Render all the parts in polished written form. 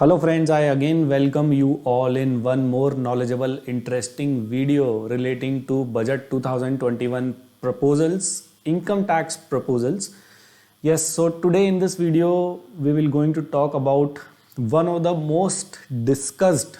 Hello friends, I again welcome you all in one more knowledgeable, interesting video relating to Budget 2021 proposals, income tax proposals. Yes, so today in this video, we will going to talk about one of the most discussed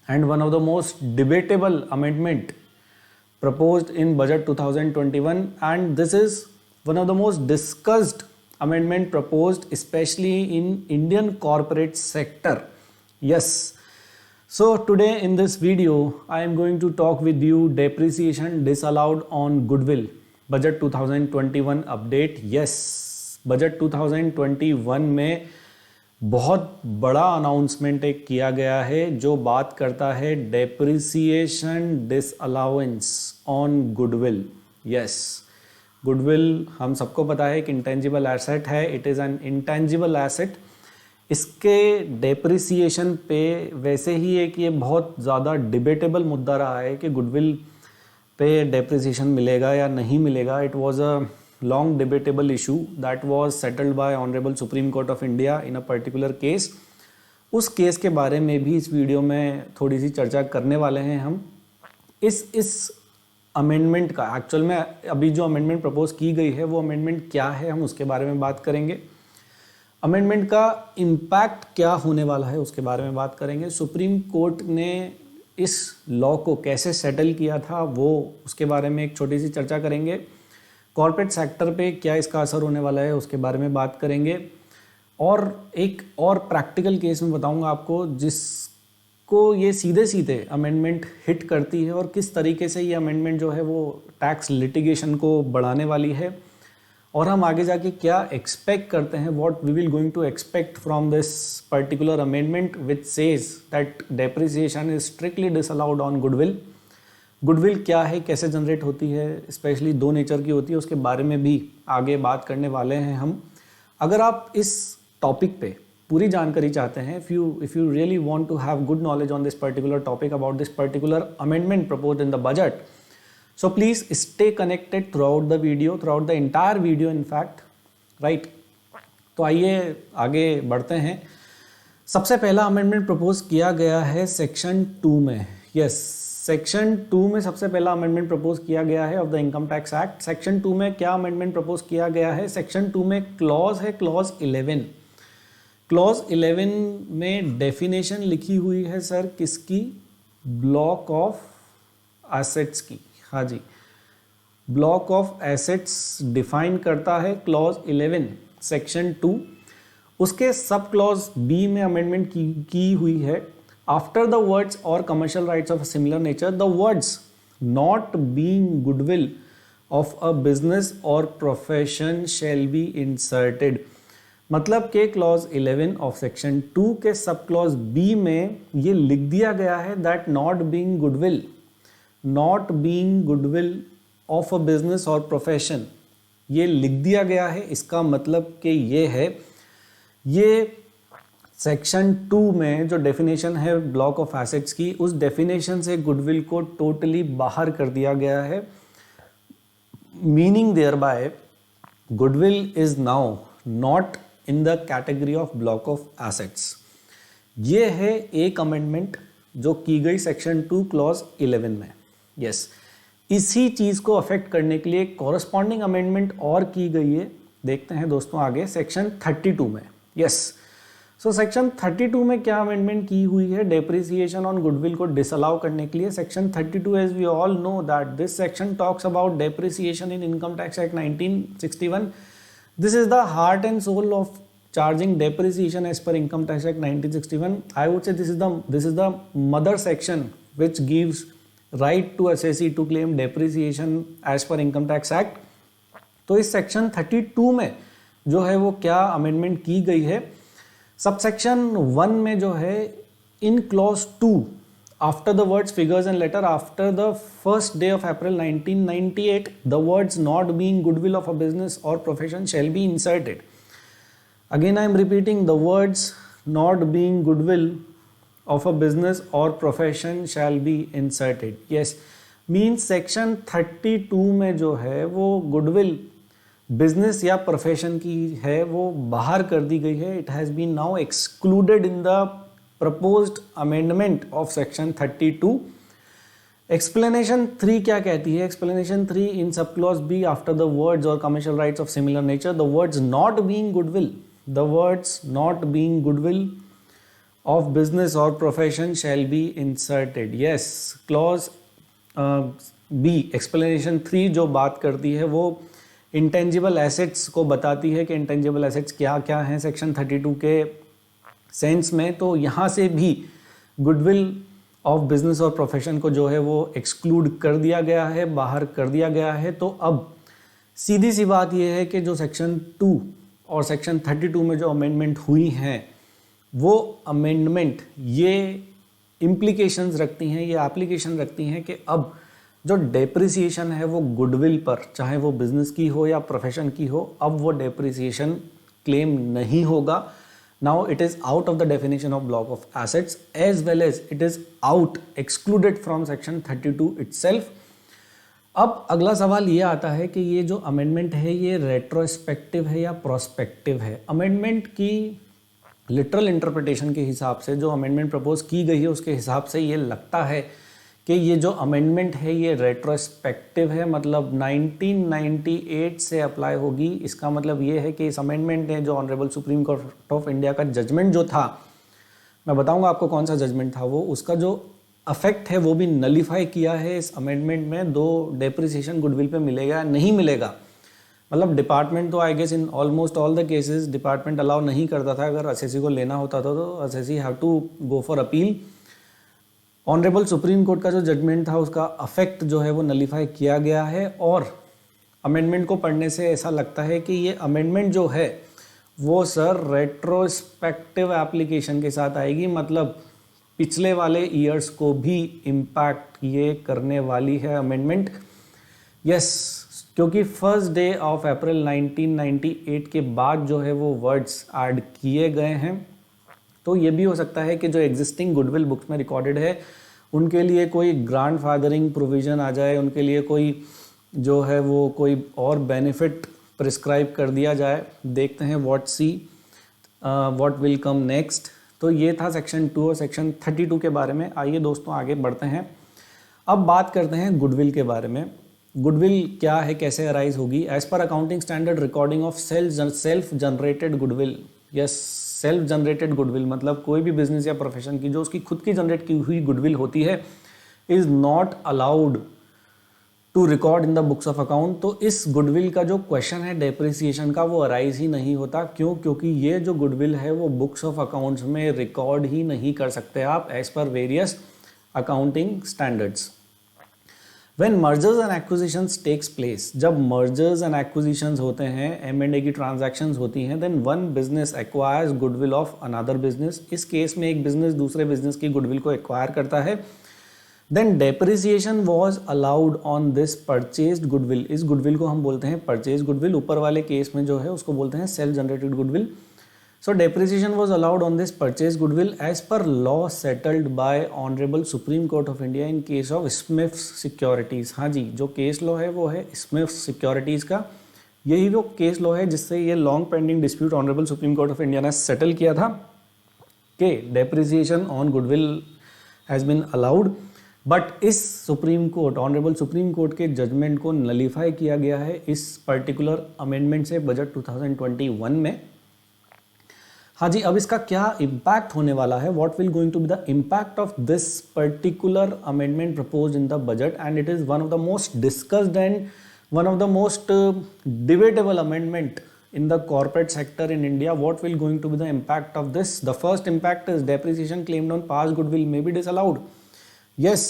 and one of the most debatable amendment proposed in Budget 2021, and this is one of the most discussed amendment proposed especially in Indian corporate sector. Yes, so today in this video I am going to talk with you depreciation disallowed on goodwill Budget 2021 update. Yes, Budget 2021 में बहुत बड़ा announcement एक किया गया है जो बात करता है depreciation disallowance on goodwill. Yes, goodwill हम सबको पता है कि इंटेंजिबल एसेट है, it is an intangible asset. इसके डेप्रिसिएशन पे वैसे ही एक ये बहुत ज़्यादा डिबेटेबल मुद्दा रहा है कि गुडविल पे डेप्रिसिएशन मिलेगा या नहीं मिलेगा. It was a long debatable issue that was settled by Honorable Supreme Court of India in a particular case. उस केस के बारे में भी इस वीडियो में थोड़ी सी चर्चा करने वाले हैं हम. इस अमेंडमेंट का एक्चुअल में अभी जो अमेंडमेंट प्रपोज की गई है वो अमेंडमेंट क्या है, हम उसके बारे में बात करेंगे. अमेंडमेंट का इम्पैक्ट क्या होने वाला है उसके बारे में बात करेंगे. सुप्रीम कोर्ट ने इस लॉ को कैसे सेटल किया था वो उसके बारे में एक छोटी सी चर्चा करेंगे. कॉर्पोरेट सेक्टर पे क्या इसका असर होने वाला है उसके बारे में बात करेंगे. और एक और प्रैक्टिकल केस में बताऊंगा आपको जिसको ये सीधे सीधे अमेंडमेंट हिट करती है और किस तरीके से ये अमेंडमेंट जो है वो टैक्स लिटिगेशन को बढ़ाने वाली है. और हम आगे जाके क्या एक्सपेक्ट करते हैं, what we will going to expect from this particular amendment which says that depreciation is strictly disallowed on goodwill. Goodwill क्या है, कैसे जनरेट होती है, स्पेशली दो नेचर की होती है, उसके बारे में भी आगे बात करने वाले हैं हम. अगर आप इस टॉपिक पे पूरी जानकारी चाहते हैं, if you really want to have good knowledge on this particular topic about this particular amendment proposed in the budget, so please stay connected throughout the video, throughout the entire video in fact, right. तो आइए आगे बढ़ते हैं. सबसे पहला amendment propose किया गया है सेक्शन 2 में. यस, सेक्शन 2 में सबसे पहला अमेंडमेंट प्रपोज किया गया है of the income tax act. Section 2 में क्या अमेंडमेंट प्रपोज किया गया है? सेक्शन 2 में क्लॉज है, क्लॉज 11. क्लॉज 11 में डेफिनेशन लिखी हुई है सर किसकी? ब्लॉक ऑफ एसेट्स की. हाँ जी, ब्लॉक ऑफ एसेट्स डिफाइन करता है क्लॉज 11 सेक्शन 2. उसके सब क्लॉज बी में अमेंडमेंट की हुई है. After the words or commercial rights of a similar nature, the words not being goodwill of a business or profession shall be inserted. मतलब के क्लॉज 11 ऑफ सेक्शन 2 के सब क्लॉज बी में ये लिख दिया गया है that not being goodwill of a business और प्रोफेशन, ये लिख दिया गया है. इसका मतलब कि ये है, ये सेक्शन 2 में जो डेफिनेशन है ब्लॉक ऑफ एसेट्स की, उस डेफिनेशन से गुडविल को टोटली बाहर कर दिया गया है. Meaning thereby goodwill is now not in the category of block of assets. ये है एक अमेंडमेंट जो की गई सेक्शन 2 क्लॉज 11 में. यस, इसी चीज़ को अफेक्ट करने के लिए कॉरस्पॉन्डिंग अमेंडमेंट और की गई है. देखते हैं दोस्तों आगे सेक्शन 32 में. यस, सो सेक्शन 32 में क्या अमेंडमेंट की हुई है डेप्रिसिएशन ऑन गुडविल को डिसअलाउ करने के लिए? Section 32, as we all know that this section talks about depreciation in income tax act 1961. This is the heart and soul of charging depreciation as per income tax act 1961. I would say this is the mother section which gives right to assessee to claim depreciation as per income tax act. तो इस section 32 में जो है वो क्या amendment की गई है? सबसेक्शन 1 में जो है in clause 2 after the words figures and letter after the first day of April 1998 the words not being goodwill of a business और profession shall be inserted. Again I am repeating, the words not being goodwill of a business और profession shall be inserted. Yes, means section 32 में जो है वो goodwill business या profession की है वो बाहर कर दी गई है. It has been now excluded in the proposed amendment of section 32. Explanation 3 क्या कहती है? Explanation 3, in sub clause b after the words और commercial rights of similar nature the words not being goodwill, the words not being goodwill of business और profession shall be inserted. Yes, clause b explanation 3 जो बात करती है वो intangible assets को बताती है कि इंटेंजिबल एसेट्स क्या क्या हैं सेक्शन 32 के सेंस में. तो यहाँ से भी गुडविल ऑफ बिजनेस और प्रोफेशन को जो है वो एक्सक्लूड कर दिया गया है, बाहर कर दिया गया है. तो अब सीधी सी बात ये है कि जो सेक्शन 2 और सेक्शन 32 में जो अमेंडमेंट हुई हैं वो अमेंडमेंट ये इम्प्लीकेशंस रखती हैं, ये एप्लीकेशन रखती हैं कि अब जो डेप्रिसिएशन है वो गुडविल पर, चाहे वो बिजनेस की हो या प्रोफेशन की हो, अब वो डेप्रिसिएशन क्लेम नहीं होगा. Now it is out of the definition of block of assets as well as it is out excluded from section 32 itself. अब अगला सवाल ये आता है कि ये जो अमेंडमेंट है ये रेट्रोस्पेक्टिव है या प्रोस्पेक्टिव है. अमेंडमेंट की लिटरल इंटरप्रिटेशन के हिसाब से जो अमेंडमेंट प्रपोज की गई है उसके हिसाब से ये लगता है कि ये जो अमेंडमेंट है ये रेट्रोस्पेक्टिव है, मतलब 1998 से अप्लाई होगी. इसका मतलब ये है कि इस अमेंडमेंट ने जो honourable Supreme Court of India का जजमेंट जो था, मैं बताऊंगा आपको कौन सा जजमेंट था वो, उसका जो अफेक्ट है वो भी नलीफाई किया है इस अमेंडमेंट में. दो डेप्रिसिएशन गुडविल पे मिलेगा नहीं मिलेगा, मतलब डिपार्टमेंट तो I guess in almost all the cases department allow नहीं करता था. अगर एसएससी को लेना होता था तो SSC have to go for appeal. Honourable Supreme Court का जो जजमेंट था उसका अफेक्ट जो है वो नलीफाई किया गया है. और अमेंडमेंट को पढ़ने से ऐसा लगता है कि ये अमेंडमेंट जो है वो सर रेट्रोस्पेक्टिव एप्लीकेशन के साथ आएगी, मतलब पिछले वाले ईयर्स को भी इम्पैक्ट ये करने वाली है अमेंडमेंट. यस, क्योंकि 1 डे ऑफ अप्रैल 1998 के बाद जो है वो वर्ड्स ऐड किए गए हैं. तो ये भी हो सकता है कि जो एग्जिस्टिंग गुडविल बुक्स में रिकॉर्डेड है उनके लिए कोई ग्रांड फादरिंग प्रोविज़न आ जाए, उनके लिए कोई जो है वो कोई और बेनिफिट प्रिस्क्राइब कर दिया जाए. देखते हैं व्हाट विल कम नेक्स्ट. तो ये था सेक्शन 2 और सेक्शन 32 के बारे में. आइए दोस्तों आगे बढ़ते हैं. अब बात करते हैं गुडविल के बारे में. गुडविल क्या है, कैसे अराइज होगी? As per accounting standard recording of self generated goodwill. Yes, self generated goodwill मतलब कोई भी बिजनेस या प्रोफेशन की जो उसकी खुद की जनरेट की हुई गुडविल होती है is not allowed to record in the books of account. तो इस गुडविल का जो क्वेश्चन है डेप्रिसिएशन का वो अराइज ही नहीं होता. क्यों? क्योंकि ये जो गुडविल है वो बुक्स ऑफ अकाउंट्स में रिकॉर्ड ही नहीं कर सकते आप as per various accounting standards. When mergers and acquisitions takes place, जब mergers and acquisitions होते हैं, M&A की transactions होती हैं, then one business acquires goodwill of another business. इस केस में एक बिजनेस दूसरे बिजनेस की गुडविल को एक्वायर करता है. Then depreciation was allowed on this purchased goodwill. इस गुडविल को हम बोलते हैं purchased goodwill. ऊपर वाले केस में जो है उसको बोलते हैं self generated goodwill. So depreciation was allowed on this purchased goodwill as per law settled by Honorable Supreme Court of India in case of Smiths Securities. हाँ जी, जो केस लॉ है वो है Smiths Securities का. यही वो केस लॉ है जिससे ये long pending dispute honourable Supreme Court of India ने सेटल किया था कि depreciation on goodwill has been allowed. But इस Supreme Court honourable Supreme Court के जजमेंट को नलीफाई किया गया है इस पर्टिकुलर अमेंडमेंट से बजट 2021 में. हाँ जी, अब इसका क्या इम्पैक्ट होने वाला है? What will going to be the impact of this particular amendment proposed in the budget, and it is one of the most discussed and one of the most debatable amendment in the corporate sector in India. What will going to be the impact of this? The first impact is depreciation claimed on past goodwill may be disallowed. Yes,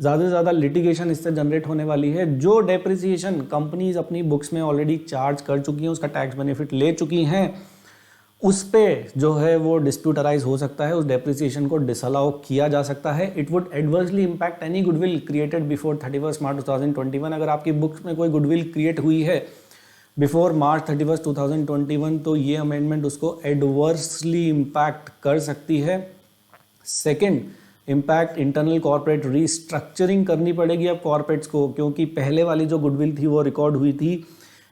ज़्यादा से ज़्यादा litigation इससे generate होने वाली है. जो depreciation companies अपनी books में ऑलरेडी चार्ज कर चुकी हैं, उसका टैक्स बेनिफिट ले चुकी हैं, उस पे जो है वो डिस्प्यूट अराइज हो सकता है, उस डेप्रिसिएशन को डिसअलाउ किया जा सकता है. It would adversely impact any goodwill created before 31 मार्च 2021. अगर आपकी बुक्स में कोई गुडविल क्रिएट हुई है बिफोर मार्च 31, 2021 तो ये अमेंडमेंट उसको एडवर्सली इम्पैक्ट कर सकती है. Second impact, internal corporate restructuring करनी पड़ेगी अब कॉर्पोरेट्स को, क्योंकि पहले वाली जो गुडविल थी वो रिकॉर्ड हुई थी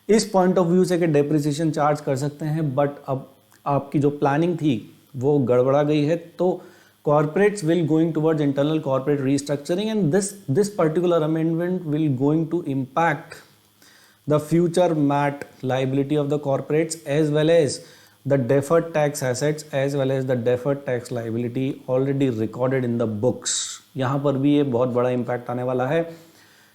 इस पॉइंट ऑफ व्यू से कि डेप्रिसिएशन चार्ज कर सकते हैं, बट अब आपकी जो प्लानिंग थी वो गड़बड़ा गई है, तो corporates will going towards internal corporate restructuring, and this particular amendment will going to impact the future MAT liability of the corporates, as well as the deferred tax assets, as well as the deferred tax liability already recorded in the books. यहाँ पर भी ये बहुत बड़ा impact आने वाला है,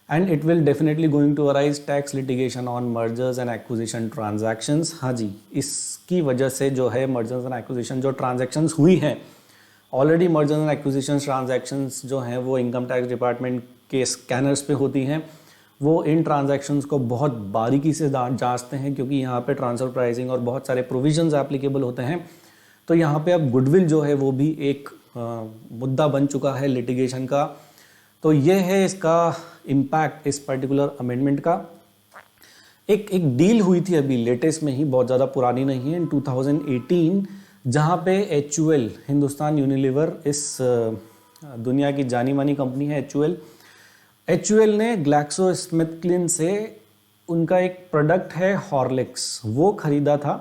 and it will definitely going to arise tax litigation on mergers and acquisition transactions. हाँ जी, इसकी वजह से जो है mergers and acquisition जो transactions हुई हैं, already mergers and acquisitions transactions जो हैं वो इनकम टैक्स डिपार्टमेंट के स्कैनर्स पे होती हैं, वो इन ट्रांजैक्शंस को बहुत बारीकी से जांचते हैं, क्योंकि यहाँ पे ट्रांसफर प्राइसिंग और बहुत सारे प्रोविजंस एप्लीकेबल होते हैं। तो यहाँ पे अब गुडविल जो है वो भी एक मुद्दा बन चुका है लिटिगेशन का। तो ये है इसका इम्पैक्ट इस पर्टिकुलर अमेंडमेंट का। एक डील हुई थी अभी लेटेस्ट में ही, बहुत ज़्यादा पुरानी नहीं है, इन 2018, जहाँ पे HUL, हिंदुस्तान यूनिलीवर, इस दुनिया की जानी मानी कंपनी है HUL ने ग्लैक्सोस्मिथक्लाइन से उनका एक प्रोडक्ट है हॉर्लिक्स, वो खरीदा था,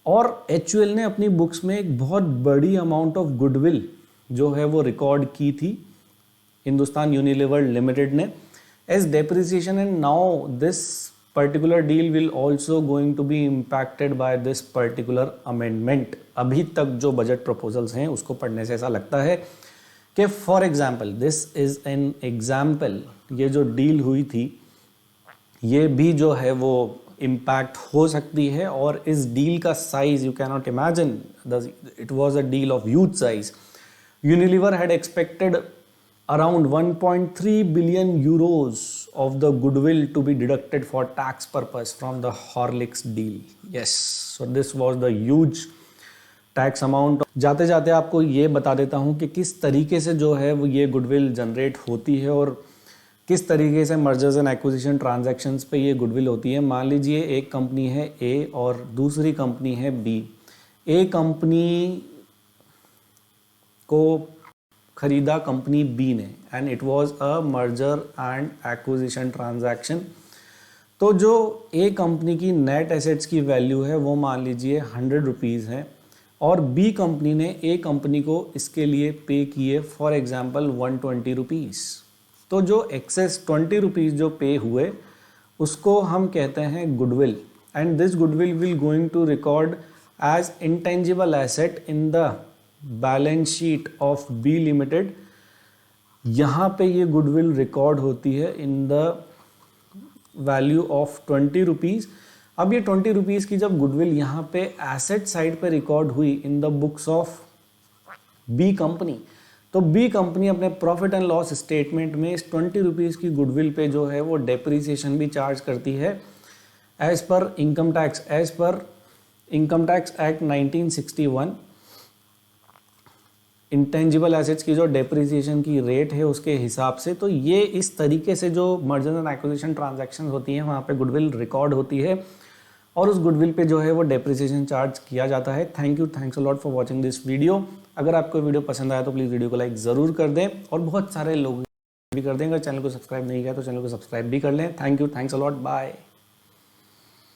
और HUL ने अपनी बुक्स में एक बहुत बड़ी अमाउंट ऑफ गुडविल जो है वो रिकॉर्ड की थी हिंदुस्तान यूनिलीवर लिमिटेड ने as depreciation, and now this particular deal will also going to be impacted by this particular amendment. अभी तक जो बजट प्रपोजल्स हैं उसको पढ़ने से ऐसा लगता है कि for example, this is an example, ये जो डील हुई थी ये भी जो है वो इम्पैक्ट हो सकती है। और इस डील का size you can not imagine, it was a deal of huge size. Unilever had expected around 1.3 billion euros of the goodwill to be deducted for tax purpose from the Horlicks deal. Yes, so this was the huge tax amount. जाते जाते आपको ये बता देता हूँ कि किस तरीके से जो है वो ये गुडविल जनरेट होती है और किस तरीके से मर्जर्स एंड एक्विजिशन ट्रांजैक्शंस पे ये गुडविल होती है। मान लीजिए एक कंपनी है A और दूसरी कंपनी है B। A कंपनी को खरीदा कंपनी B ने, and it was a merger and acquisition transaction. तो जो A कंपनी की नेट एसेट्स की वैल्यू है वो मान लीजिए 100 रुपीज़ है, और B कंपनी ने A कंपनी को इसके लिए पे किए फॉर एग्जांपल 120 रुपीज़। तो जो एक्सेस 20 रुपीज़ जो पे हुए उसको हम कहते हैं goodwill, and this goodwill will going to record as intangible asset in the balance sheet of B limited. यहाँ पे ये गुडविल रिकॉर्ड होती है in the value of 20 rupees. अब ये 20 रुपीज़ की जब गुडविल यहाँ पे एसेट साइड पे रिकॉर्ड हुई इन the books of B company, तो B कंपनी अपने प्रॉफिट एंड लॉस स्टेटमेंट में इस 20 रुपीज़ की गुडविल पे जो है वो डेप्रिसिएशन भी चार्ज करती है as per income tax act 1961। Intangible assets की जो डेप्रिसिएशन की रेट है उसके हिसाब से। तो ये इस तरीके से जो मर्जर एंड एक्विजिशन ट्रांजैक्शन होती हैं वहाँ पे गुडविल रिकॉर्ड होती है और उस गुडविल पे जो है वो डेप्रिसिएशन चार्ज किया जाता है। Thanks a lot for watching this video. अगर आपको वीडियो पसंद आया तो प्लीज़ वीडियो को लाइक ज़रूर कर दें और बहुत सारे लोग भी कर दें। अगर चैनल को सब्सक्राइब नहीं किया तो चैनल को सब्सक्राइब भी कर लें। Thanks a lot, bye.